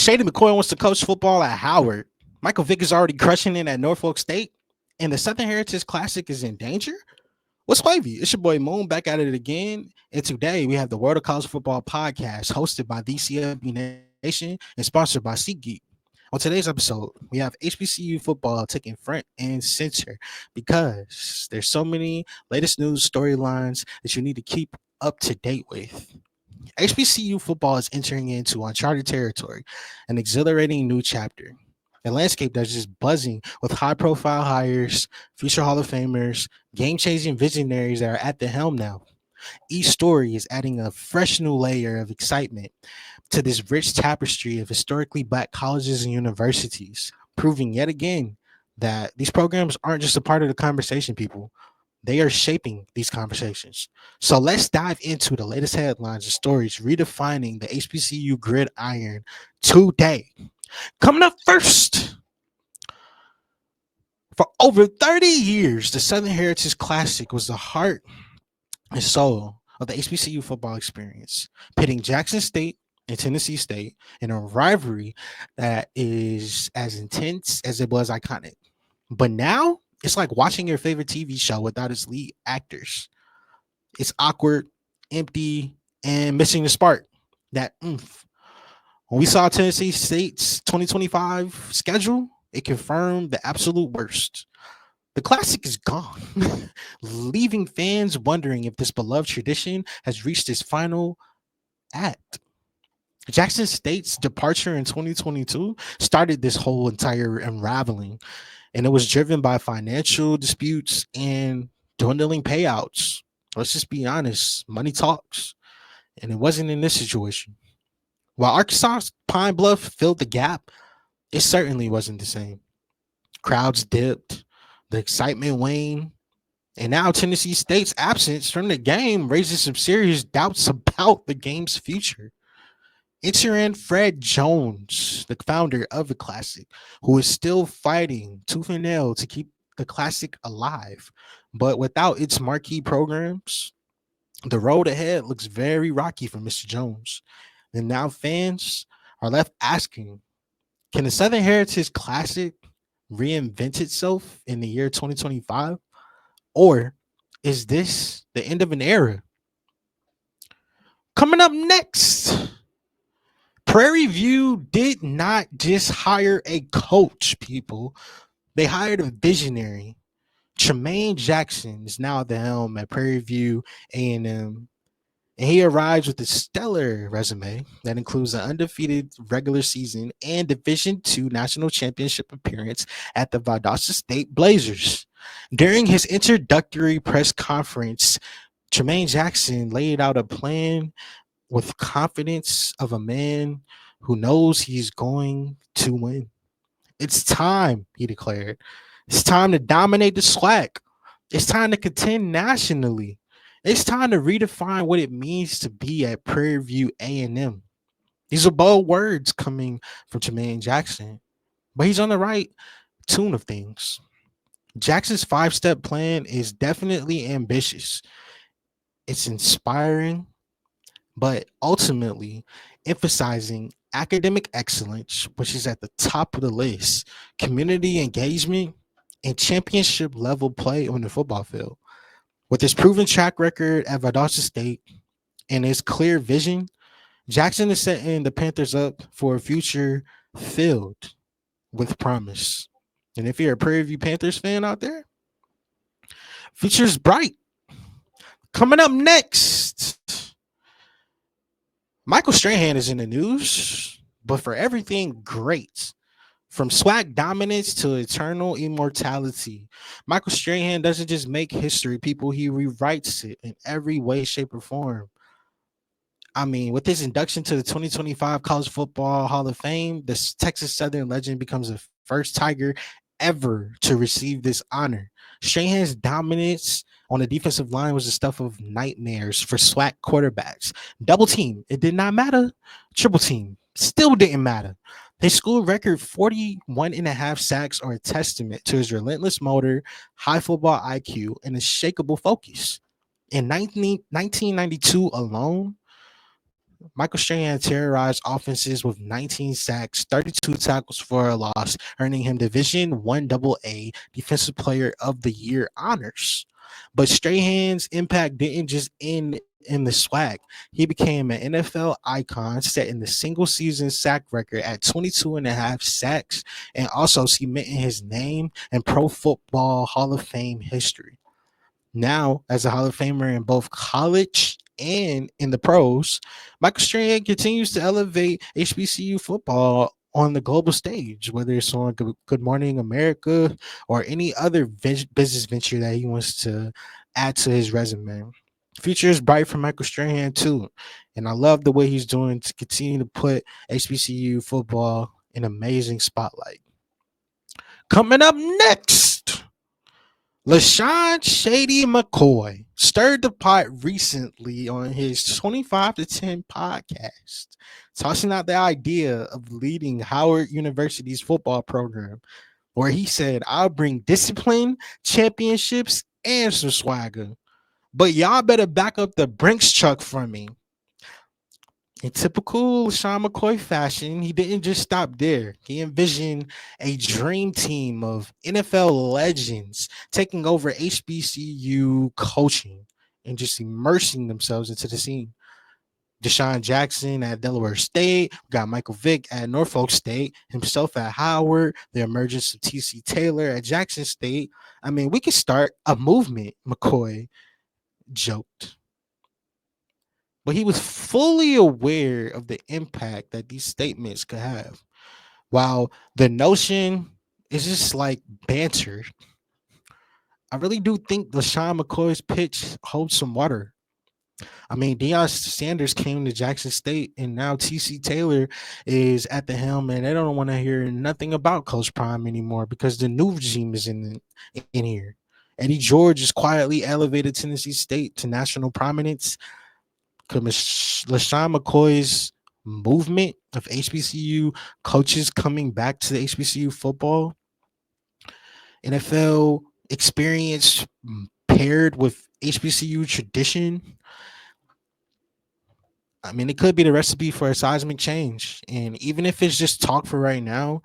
Shady McCoy wants to coach football at Howard. Micheal Vick is already crushing it at Norfolk State. And the Southern Heritage Classic is in danger? What's wavy? It's your boy Moon back at it again. And today we have the World of College Football podcast hosted by the CFB Nation and sponsored by SeatGeek. On today's episode, we have HBCU football taking front and center because there's so many latest news storylines that you need to keep up to date with. HBCU football is entering into uncharted territory, an exhilarating new chapter. A landscape that's just buzzing with high profile hires, future Hall of Famers, game changing visionaries that are at the helm now. Each story is adding a fresh new layer of excitement to this rich tapestry of historically black colleges and universities, proving yet again that these programs aren't just a part of the conversation, people. They are shaping these conversations. So let's dive into the latest headlines and stories redefining the HBCU gridiron today. Coming up first, for over 30 years, the Southern Heritage Classic was the heart and soul of the HBCU football experience, pitting Jackson State and Tennessee State in a rivalry that is as intense as it was iconic. But now it's like watching your favorite TV show without its lead actors. It's awkward, empty, and missing the spark. That oomph. When we saw Tennessee State's 2025 schedule, it confirmed the absolute worst. The classic is gone, leaving fans wondering if this beloved tradition has reached its final act. Jackson State's departure in 2022 started this whole entire unraveling, and it was driven by financial disputes and dwindling payouts. Let's just be honest, money talks, and it wasn't in this situation. While Arkansas's Pine Bluff filled the gap, it certainly wasn't the same. Crowds dipped, the excitement waned, and now Tennessee State's absence from the game raises some serious doubts about the game's future. Enter in Fred Jones, the founder of the Classic, who is still fighting tooth and nail to keep the Classic alive. But without its marquee programs, the road ahead looks very rocky for Mr. Jones. And now fans are left asking, can the Southern Heritage Classic reinvent itself in the year 2025? Or is this the end of an era? Coming up next, Prairie View did not just hire a coach, people. They hired a visionary. Tremaine Jackson is now at the helm at Prairie View A&M, and he arrives with a stellar resume that includes an undefeated regular season and Division II national championship appearance at the Valdosta State Blazers. During his introductory press conference, Tremaine Jackson laid out a plan with confidence of a man who knows he's going to win. It's time, he declared. It's time to dominate the SWAC. It's time to contend nationally. It's time to redefine what it means to be at Prairie View A&M. These are bold words coming from Tremaine Jackson, but he's on the right tune of things. Jackson's five-step plan is definitely ambitious. It's inspiring, but ultimately emphasizing academic excellence, which is at the top of the list, community engagement, and championship level play on the football field. With his proven track record at Valdosta State and his clear vision, Jackson is setting the Panthers up for a future filled with promise. And if you're a Prairie View Panthers fan out there, future's bright. Coming up next, Michael Strahan is in the news, but for everything great. From SWAC dominance to eternal immortality, Michael Strahan doesn't just make history, people, he rewrites it in every way, shape, or form. I mean, with his induction to the 2025 College Football Hall of Fame, the Texas Southern legend becomes the first Tiger ever to receive this honor. Strahan's dominance on the defensive line was the stuff of nightmares for SWAC quarterbacks. Double team, it did not matter. Triple team, still didn't matter. His school record 41 and a half sacks are a testament to his relentless motor, high football IQ, and unshakable focus. In 1992 alone, Michael Strahan terrorized offenses with 19 sacks, 32 tackles for a loss, earning him Division One AA Defensive Player of the Year honors. But Strahan's impact didn't just end in the swag. He became an NFL icon, setting the single season sack record at 22 and a half sacks, and also cementing his name in Pro Football Hall of Fame history. Now, as a Hall of Famer in both college and in the pros, Michael Strahan continues to elevate HBCU football on the global stage, whether it's on Good Morning America or any other business venture that he wants to add to his resume. Future is bright for Michael Strahan too, and I love the way he's doing to continue to put HBCU football in amazing spotlight. Coming up next, LaShawn Shady McCoy stirred the pot recently on his 25 to 10 podcast, tossing out the idea of leading Howard University's football program, where he said, I'll bring discipline, championships, and some swagger. But y'all better back up the Brinks truck for me. In typical Sean McCoy fashion, he didn't just stop there. He envisioned a dream team of NFL legends taking over HBCU coaching and just immersing themselves into the scene. Deshaun Jackson at Delaware State, we got Micheal Vick at Norfolk State, himself at Howard, the emergence of TC Taylor at Jackson State. I mean, we could start a movement, McCoy joked. But he was fully aware of the impact that these statements could have. While the notion is just like banter, I really do think LaShawn McCoy's pitch holds some water. I mean, Deion Sanders came to Jackson State, and now TC Taylor is at the helm, and they don't want to hear nothing about Coach Prime anymore because the new regime is in here. Eddie George is quietly elevated Tennessee State to national prominence. LaShawn McCoy's movement of HBCU coaches coming back to the HBCU football, NFL experience paired with HBCU tradition. I mean, it could be the recipe for a seismic change. And even if it's just talk for right now,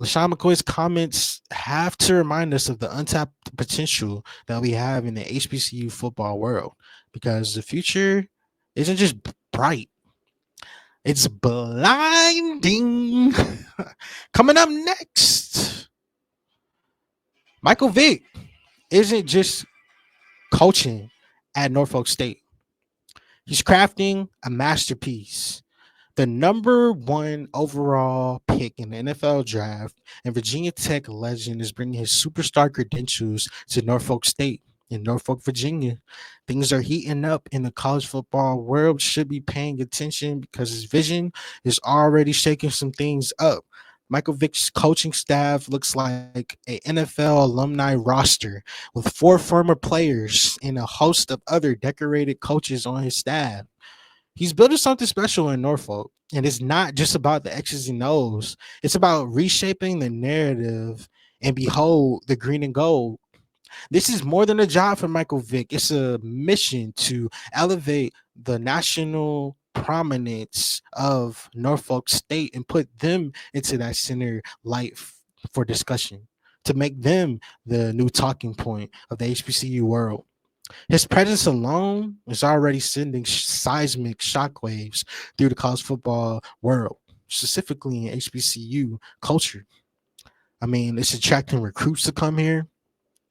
LaShawn McCoy's comments have to remind us of the untapped potential that we have in the HBCU football world because the future isn't just bright, it's blinding. Coming up next, Micheal Vick isn't just coaching at Norfolk State. He's crafting a masterpiece. The number one overall pick in the NFL draft and Virginia Tech legend is bringing his superstar credentials to Norfolk State in Norfolk, Virginia. Things are heating up in the college football world. Should be paying attention because his vision is already shaking some things up. Micheal Vick's coaching staff looks like a NFL alumni roster with 4 former players and a host of other decorated coaches on his staff. He's building something special in Norfolk. And it's not just about the X's and O's. It's about reshaping the narrative and behold the green and gold. This is more than a job for Micheal Vick. It's a mission to elevate the national prominence of Norfolk State and put them into that center light for discussion, to make them the new talking point of the HBCU world. His presence alone is already sending seismic shockwaves through the college football world, specifically in HBCU culture. I mean, it's attracting recruits to come here.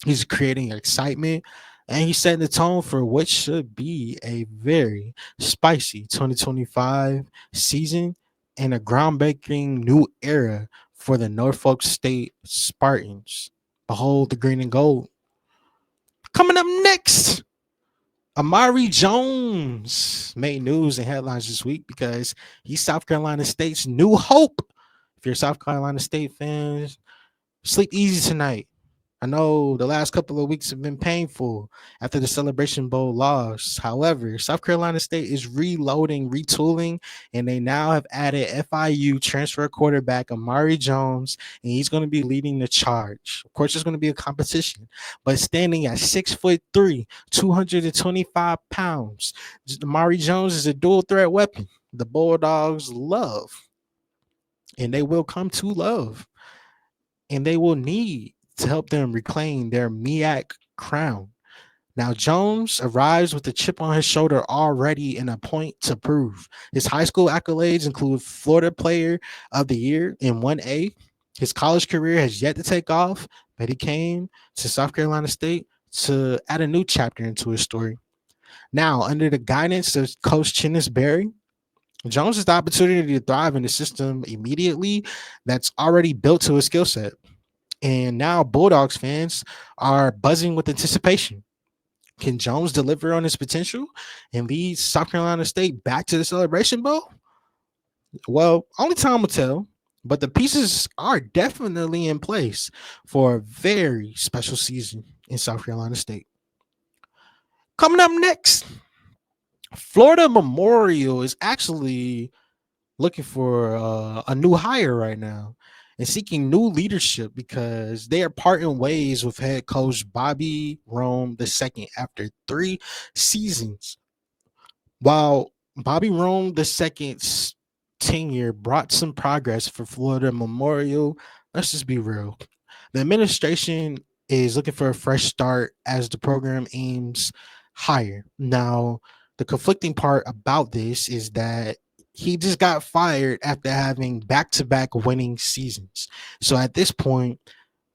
He's creating excitement, and he's setting the tone for what should be a very spicy 2025 season and a groundbreaking new era for the Norfolk State Spartans. Behold the green and gold. Coming up next, Amari Jones made news and headlines this week because he's South Carolina State's new hope. If you're a South Carolina State fan, sleep easy tonight. I know the last couple of weeks have been painful after the Celebration Bowl loss. However, South Carolina State is reloading, retooling, and they now have added FIU transfer quarterback Amari Jones, and he's going to be leading the charge. Of course, it's going to be a competition, but standing at 6'3", 225 pounds, Amari Jones is a dual threat weapon. The Bulldogs love, and they will come to love, and they will need to help them reclaim their MEAC crown. Now, Jones arrives with a chip on his shoulder already and a point to prove. His high school accolades include Florida Player of the Year in 1A. His college career has yet to take off, but he came to South Carolina State to add a new chapter into his story. Now, under the guidance of Coach Chinnis Berry, Jones has the opportunity to thrive in the system immediately that's already built to his skill set. And now Bulldogs fans are buzzing with anticipation. Can Jones deliver on his potential and lead South Carolina State back to the Celebration Bowl? Well, only time will tell, but the pieces are definitely in place for a very special season in South Carolina State. Coming up next, Florida Memorial is actually looking for a new hire right now and seeking new leadership because they are parting ways with head coach Bobby Rome II after 3 seasons. While Bobby Rome II's tenure brought some progress for Florida Memorial, let's just be real. The administration is looking for a fresh start as the program aims higher. Now, the conflicting part about this is that he just got fired after having back-to-back winning seasons. So at this point,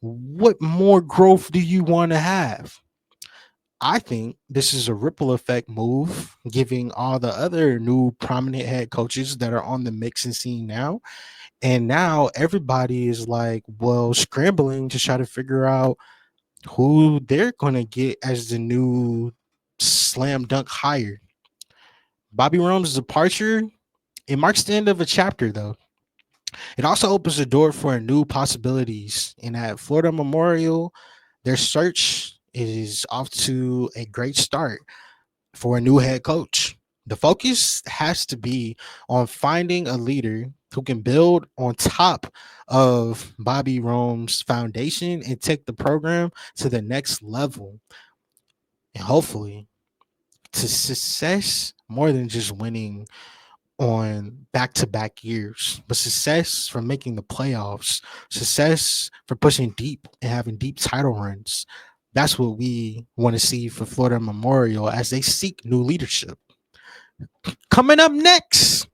what more growth do you want to have? I think this is a ripple effect move, giving all the other new prominent head coaches that are on the mixing scene now. And now everybody is like, well, scrambling to try to figure out who they're going to get as the new slam dunk hire. Bobby Rome's departure, it marks the end of a chapter, though. It also opens the door for new possibilities. And at Florida Memorial, their search is off to a great start for a new head coach. The focus has to be on finding a leader who can build on top of Bobby Rome's foundation and take the program to the next level. And hopefully to success more than just winning on back-to-back years, but success for making the playoffs, success for pushing deep and having deep title runs. That's what we want to see for Florida Memorial as they seek new leadership. Coming up next,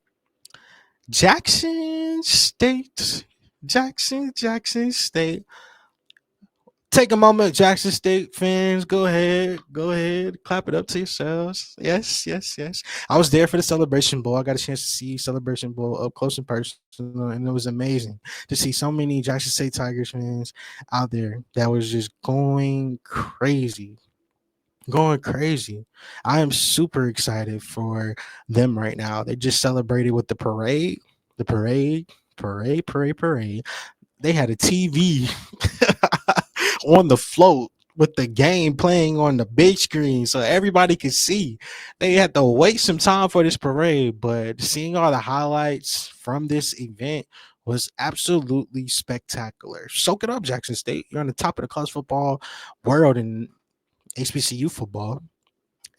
Jackson State. Jackson State. Take a moment, Jackson State fans. Go ahead, clap it up to yourselves. Yes. I was there for the Celebration Bowl. I got a chance to see Celebration Bowl up close and personal, and it was amazing to see so many Jackson State Tigers fans out there that was just going crazy. I am super excited for them right now. They just celebrated with the parade. They had a TV on the float with the game playing on the big screen so everybody could see. They had to wait some time for this parade, but seeing all the highlights from this event was absolutely spectacular. Soak it up, Jackson State. You're on the top of the college football world in HBCU football.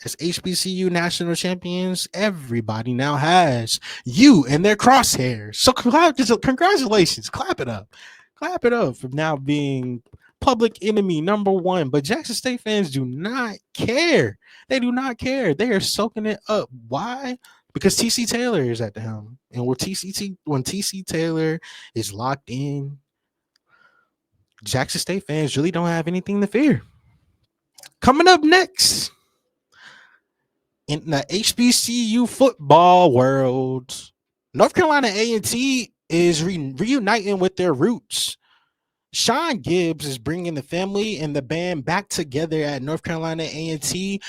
As HBCU national champions, everybody now has you in their crosshairs. So congratulations. Clap it up. Clap it up for now being public enemy number one. But Jackson State fans do not care. They do not care. They are soaking it up. Why? Because TC Taylor is at the helm. And when TC Taylor is locked in, Jackson State fans really don't have anything to fear. Coming up next, in the HBCU football world, North Carolina A&T is reuniting with their roots. Sean Gibbs is bringing the family and the band back together at North Carolina A&T,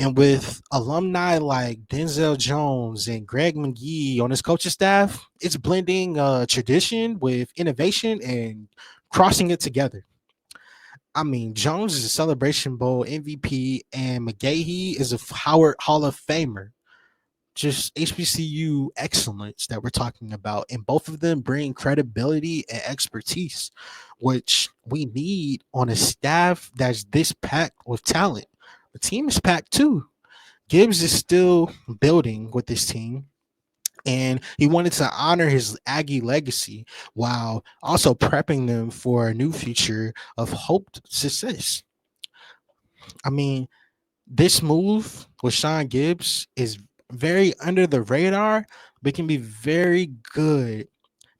and with alumni like Denzel Jones and Greg McGee on his coaching staff, it's blending tradition with innovation and crossing it together. I mean, Jones is a Celebration Bowl MVP, and McGahee is a Howard Hall of Famer. Just HBCU excellence that we're talking about, and both of them bring credibility and expertise, which we need on a staff that's this packed with talent. The team is packed too. Gibbs is still building with this team, and he wanted to honor his Aggie legacy while also prepping them for a new future of hoped success. I mean, this move with Sean Gibbs is very under the radar, but can be very good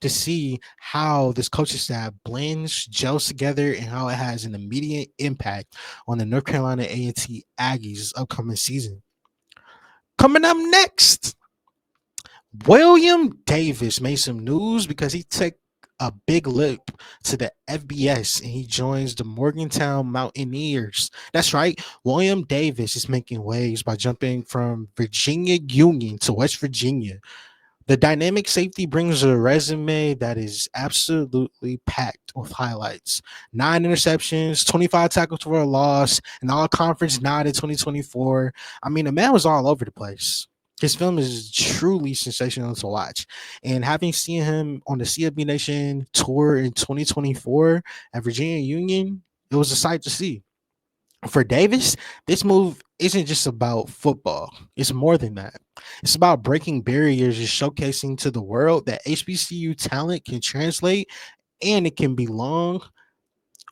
to see how this coaching staff blends, gels together, and how it has an immediate impact on the North Carolina A&T Aggies upcoming season. Coming up next, William Davis made some news because he took a big leap to the FBS and he joins the Morgantown Mountaineers. That's right. William Davis is making waves by jumping from Virginia Union to West Virginia. The dynamic safety brings a resume that is absolutely packed with highlights. 9 interceptions, 25 tackles for a loss, an all conference nod in 2024. I mean, the man was all over the place. His film is truly sensational to watch. And having seen him on the CFB Nation tour in 2024 at Virginia Union, it was a sight to see. For Davis, this move isn't just about football. It's more than that. It's about breaking barriers and showcasing to the world that HBCU talent can translate and it can belong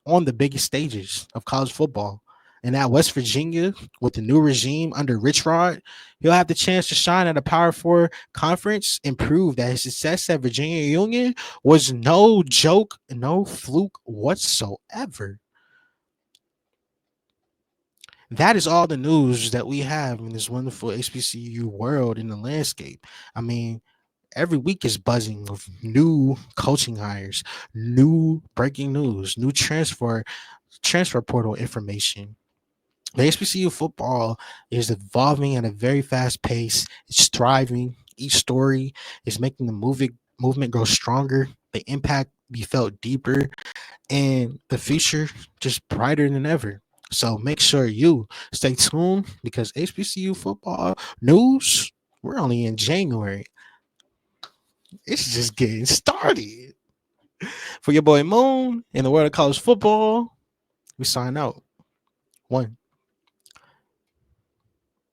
on the biggest stages of college football. And at West Virginia, with the new regime under Rich Rod, he'll have the chance to shine at a Power Four conference and prove that his success at Virginia Union was no joke, no fluke whatsoever. That is all the news that we have in this wonderful HBCU world in the landscape. I mean, every week is buzzing with new coaching hires, new breaking news, new transfer portal information. The HBCU football is evolving at a very fast pace. It's thriving. Each story is making the movement grow stronger. The impact be felt deeper, and the future just brighter than ever. So make sure you stay tuned because HBCU football news, we're only in January. It's just getting started. For your boy Moon in the world of college football, we sign out. One.